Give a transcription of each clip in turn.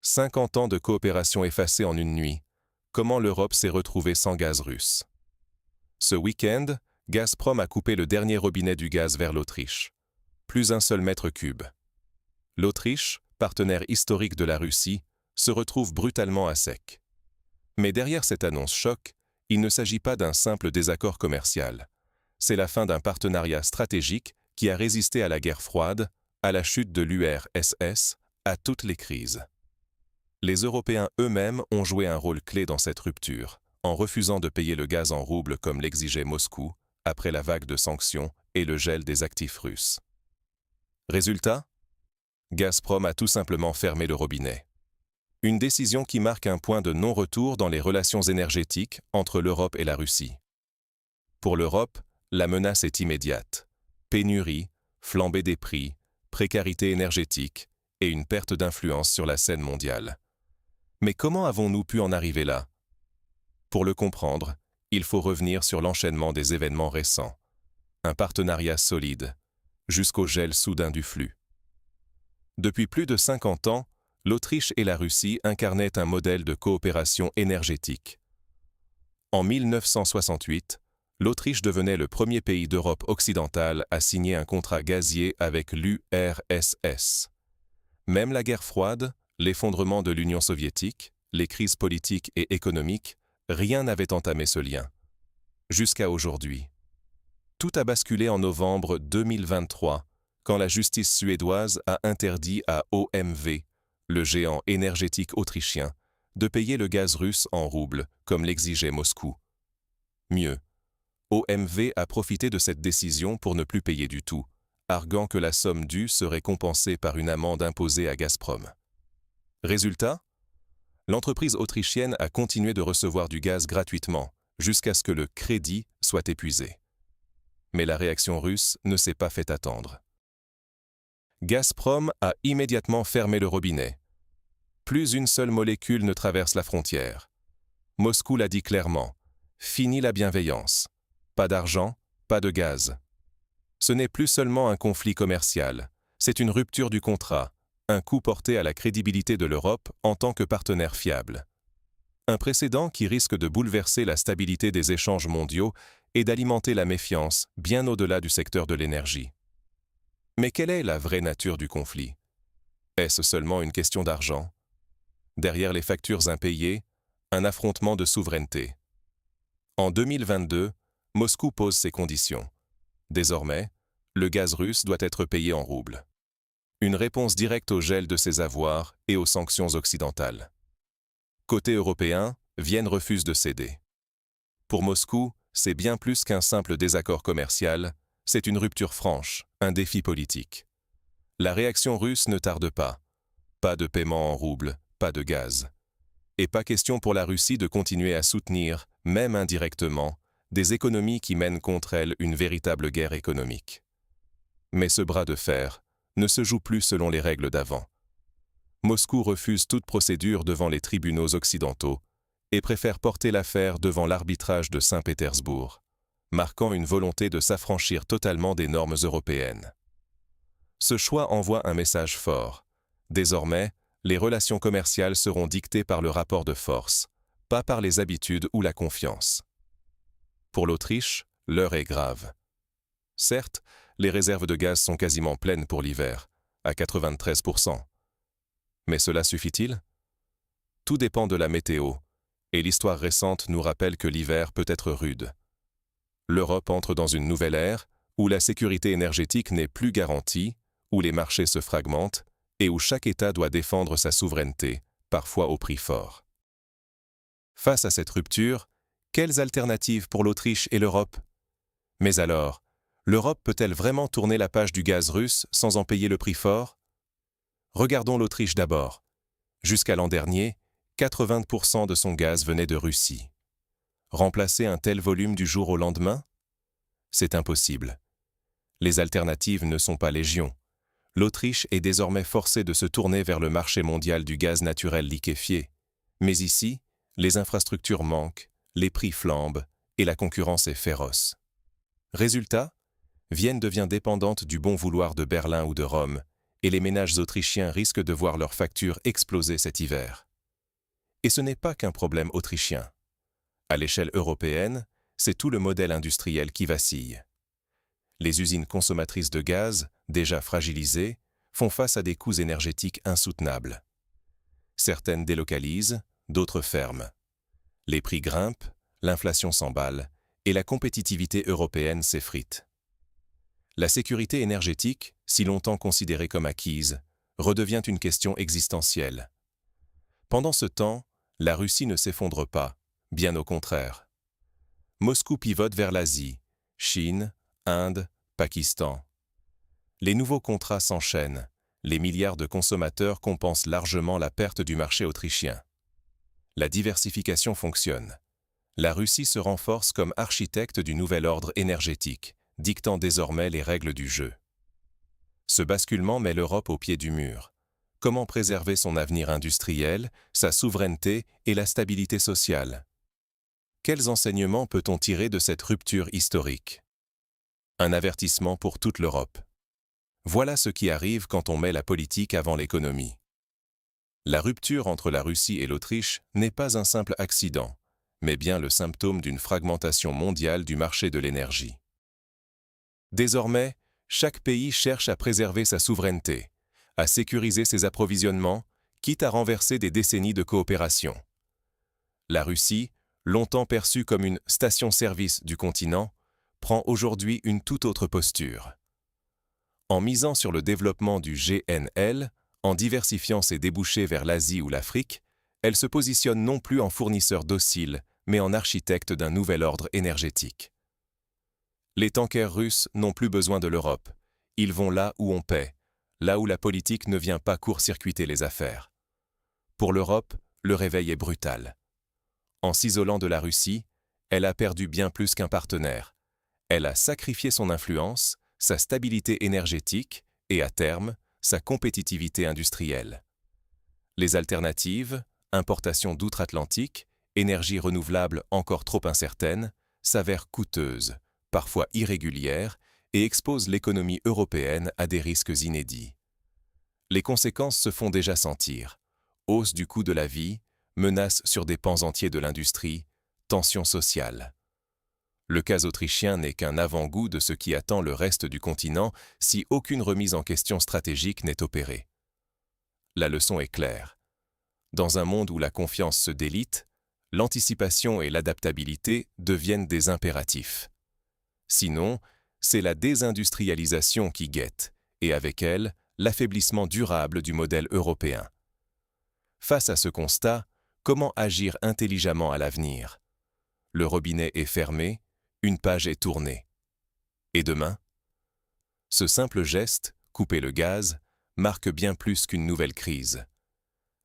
50 ans de coopération effacés en une nuit. Comment l'Europe s'est retrouvée sans gaz russe? Ce week-end, Gazprom a coupé le dernier robinet du gaz vers l'Autriche. Plus un seul mètre cube. L'Autriche, partenaire historique de la Russie, se retrouve brutalement à sec. Mais derrière cette annonce choc, il ne s'agit pas d'un simple désaccord commercial. C'est la fin d'un partenariat stratégique qui a résisté à la guerre froide, à la chute de l'URSS, à toutes les crises. Les Européens eux-mêmes ont joué un rôle clé dans cette rupture, en refusant de payer le gaz en roubles comme l'exigeait Moscou, après la vague de sanctions et le gel des actifs russes. Résultat? Gazprom a tout simplement fermé le robinet. Une décision qui marque un point de non-retour dans les relations énergétiques entre l'Europe et la Russie. Pour l'Europe, la menace est immédiate. Pénurie, flambée des prix, précarité énergétique et une perte d'influence sur la scène mondiale. Mais comment avons-nous pu en arriver là? Pour le comprendre, il faut revenir sur l'enchaînement des événements récents. Un partenariat solide, jusqu'au gel soudain du flux. Depuis plus de 50 ans, l'Autriche et la Russie incarnaient un modèle de coopération énergétique. En 1968, l'Autriche devenait le premier pays d'Europe occidentale à signer un contrat gazier avec l'URSS. Même la guerre froide, l'effondrement de l'Union soviétique, les crises politiques et économiques, rien n'avait entamé ce lien. Jusqu'à aujourd'hui. Tout a basculé en novembre 2023, quand la justice suédoise a interdit à OMV, le géant énergétique autrichien, de payer le gaz russe en roubles, comme l'exigeait Moscou. Mieux, OMV a profité de cette décision pour ne plus payer du tout, arguant que la somme due serait compensée par une amende imposée à Gazprom. Résultat? L'entreprise autrichienne a continué de recevoir du gaz gratuitement, jusqu'à ce que le crédit soit épuisé. Mais la réaction russe ne s'est pas fait attendre. Gazprom a immédiatement fermé le robinet. Plus une seule molécule ne traverse la frontière. Moscou l'a dit clairement. Fini la bienveillance. Pas d'argent, pas de gaz. Ce n'est plus seulement un conflit commercial, c'est une rupture du contrat, un coup porté à la crédibilité de l'Europe en tant que partenaire fiable. Un précédent qui risque de bouleverser la stabilité des échanges mondiaux et d'alimenter la méfiance bien au-delà du secteur de l'énergie. Mais quelle est la vraie nature du conflit? Est-ce seulement une question d'argent? Derrière les factures impayées, un affrontement de souveraineté. En 2022, Moscou pose ses conditions. Désormais, le gaz russe doit être payé en roubles. Une réponse directe au gel de ses avoirs et aux sanctions occidentales. Côté européen, Vienne refuse de céder. Pour Moscou, c'est bien plus qu'un simple désaccord commercial, c'est une rupture franche, un défi politique. La réaction russe ne tarde pas. Pas de paiement en roubles, pas de gaz. Et pas question pour la Russie de continuer à soutenir, même indirectement, des économies qui mènent contre elle une véritable guerre économique. Mais ce bras de fer ne se joue plus selon les règles d'avant. Moscou refuse toute procédure devant les tribunaux occidentaux et préfère porter l'affaire devant l'arbitrage de Saint-Pétersbourg, marquant une volonté de s'affranchir totalement des normes européennes. Ce choix envoie un message fort. Désormais, les relations commerciales seront dictées par le rapport de force, pas par les habitudes ou la confiance. Pour l'Autriche, l'heure est grave. Certes, les réserves de gaz sont quasiment pleines pour l'hiver, à 93%. Mais cela suffit-il? Tout dépend de la météo, et l'histoire récente nous rappelle que l'hiver peut être rude. L'Europe entre dans une nouvelle ère où la sécurité énergétique n'est plus garantie, où les marchés se fragmentent et où chaque État doit défendre sa souveraineté, parfois au prix fort. Face à cette rupture, quelles alternatives pour l'Autriche et l'Europe? Mais alors, l'Europe peut-elle vraiment tourner la page du gaz russe sans en payer le prix fort? Regardons l'Autriche d'abord. Jusqu'à l'an dernier, 80% de son gaz venait de Russie. Remplacer un tel volume du jour au lendemain? C'est impossible. Les alternatives ne sont pas légion. L'Autriche est désormais forcée de se tourner vers le marché mondial du gaz naturel liquéfié. Mais ici, les infrastructures manquent, les prix flambent et la concurrence est féroce. Résultat, Vienne devient dépendante du bon vouloir de Berlin ou de Rome et les ménages autrichiens risquent de voir leurs factures exploser cet hiver. Et ce n'est pas qu'un problème autrichien. À l'échelle européenne, c'est tout le modèle industriel qui vacille. Les usines consommatrices de gaz, déjà fragilisées, font face à des coûts énergétiques insoutenables. Certaines délocalisent, d'autres ferment. Les prix grimpent, l'inflation s'emballe et la compétitivité européenne s'effrite. La sécurité énergétique, si longtemps considérée comme acquise, redevient une question existentielle. Pendant ce temps, la Russie ne s'effondre pas, bien au contraire. Moscou pivote vers l'Asie, Chine, Inde, Pakistan. Les nouveaux contrats s'enchaînent, les milliards de consommateurs compensent largement la perte du marché autrichien. La diversification fonctionne. La Russie se renforce comme architecte du nouvel ordre énergétique, dictant désormais les règles du jeu. Ce basculement met l'Europe au pied du mur. Comment préserver son avenir industriel, sa souveraineté et la stabilité sociale? Quels enseignements peut-on tirer de cette rupture historique? Un avertissement pour toute l'Europe. Voilà ce qui arrive quand on met la politique avant l'économie. La rupture entre la Russie et l'Autriche n'est pas un simple accident, mais bien le symptôme d'une fragmentation mondiale du marché de l'énergie. Désormais, chaque pays cherche à préserver sa souveraineté, à sécuriser ses approvisionnements, quitte à renverser des décennies de coopération. La Russie, longtemps perçue comme une station-service du continent, prend aujourd'hui une toute autre posture. En misant sur le développement du GNL, en diversifiant ses débouchés vers l'Asie ou l'Afrique, elle se positionne non plus en fournisseur docile, mais en architecte d'un nouvel ordre énergétique. Les tankers russes n'ont plus besoin de l'Europe. Ils vont là où on paie, là où la politique ne vient pas court-circuiter les affaires. Pour l'Europe, le réveil est brutal. En s'isolant de la Russie, elle a perdu bien plus qu'un partenaire. Elle a sacrifié son influence, sa stabilité énergétique et, à terme, sa compétitivité industrielle. Les alternatives, importation d'outre-Atlantique, énergie renouvelable encore trop incertaine, s'avèrent coûteuses, parfois irrégulières, et exposent l'économie européenne à des risques inédits. Les conséquences se font déjà sentir. Hausse du coût de la vie, menaces sur des pans entiers de l'industrie, tensions sociales. Le cas autrichien n'est qu'un avant-goût de ce qui attend le reste du continent si aucune remise en question stratégique n'est opérée. La leçon est claire. Dans un monde où la confiance se délite, l'anticipation et l'adaptabilité deviennent des impératifs. Sinon, c'est la désindustrialisation qui guette, et avec elle, l'affaiblissement durable du modèle européen. Face à ce constat, comment agir intelligemment à l'avenir? Le robinet est fermé, une page est tournée. Et demain? Ce simple geste, couper le gaz, marque bien plus qu'une nouvelle crise.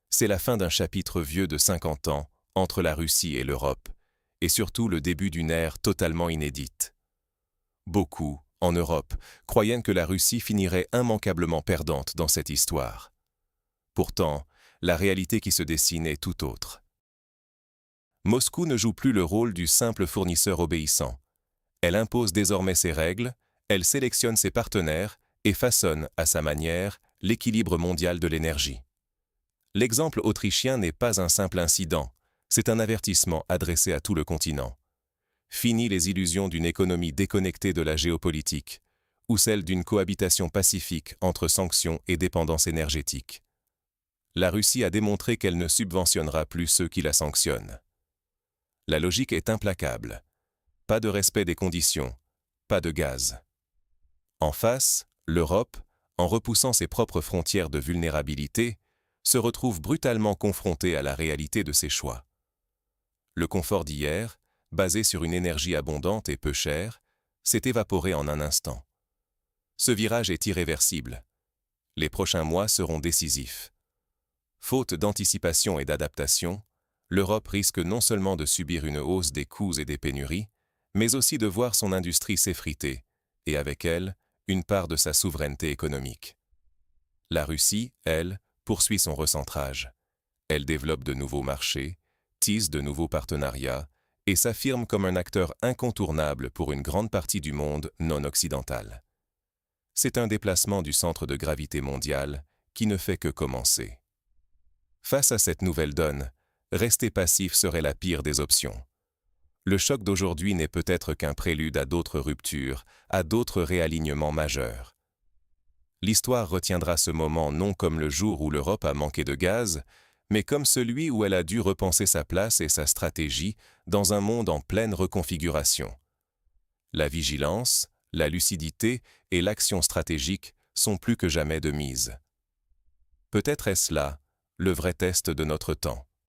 C'est la fin d'un chapitre vieux de 50 ans entre la Russie et l'Europe, et surtout le début d'une ère totalement inédite. Beaucoup, en Europe, croyaient que la Russie finirait immanquablement perdante dans cette histoire. Pourtant, la réalité qui se dessine est tout autre. Moscou ne joue plus le rôle du simple fournisseur obéissant. Elle impose désormais ses règles, elle sélectionne ses partenaires et façonne, à sa manière, l'équilibre mondial de l'énergie. L'exemple autrichien n'est pas un simple incident, c'est un avertissement adressé à tout le continent. Fini les illusions d'une économie déconnectée de la géopolitique, ou celle d'une cohabitation pacifique entre sanctions et dépendance énergétique. La Russie a démontré qu'elle ne subventionnera plus ceux qui la sanctionnent. La logique est implacable. Pas de respect des conditions, pas de gaz. En face, l'Europe, en repoussant ses propres frontières de vulnérabilité, se retrouve brutalement confrontée à la réalité de ses choix. Le confort d'hier, basé sur une énergie abondante et peu chère, s'est évaporé en un instant. Ce virage est irréversible. Les prochains mois seront décisifs. Faute d'anticipation et d'adaptation, l'Europe risque non seulement de subir une hausse des coûts et des pénuries, mais aussi de voir son industrie s'effriter, et avec elle, une part de sa souveraineté économique. La Russie, elle, poursuit son recentrage. Elle développe de nouveaux marchés, tisse de nouveaux partenariats et s'affirme comme un acteur incontournable pour une grande partie du monde non occidental. C'est un déplacement du centre de gravité mondial qui ne fait que commencer. Face à cette nouvelle donne, rester passif serait la pire des options. Le choc d'aujourd'hui n'est peut-être qu'un prélude à d'autres ruptures, à d'autres réalignements majeurs. L'histoire retiendra ce moment non comme le jour où l'Europe a manqué de gaz, mais comme celui où elle a dû repenser sa place et sa stratégie dans un monde en pleine reconfiguration. La vigilance, la lucidité et l'action stratégique sont plus que jamais de mise. Peut-être est-ce là le vrai test de notre temps.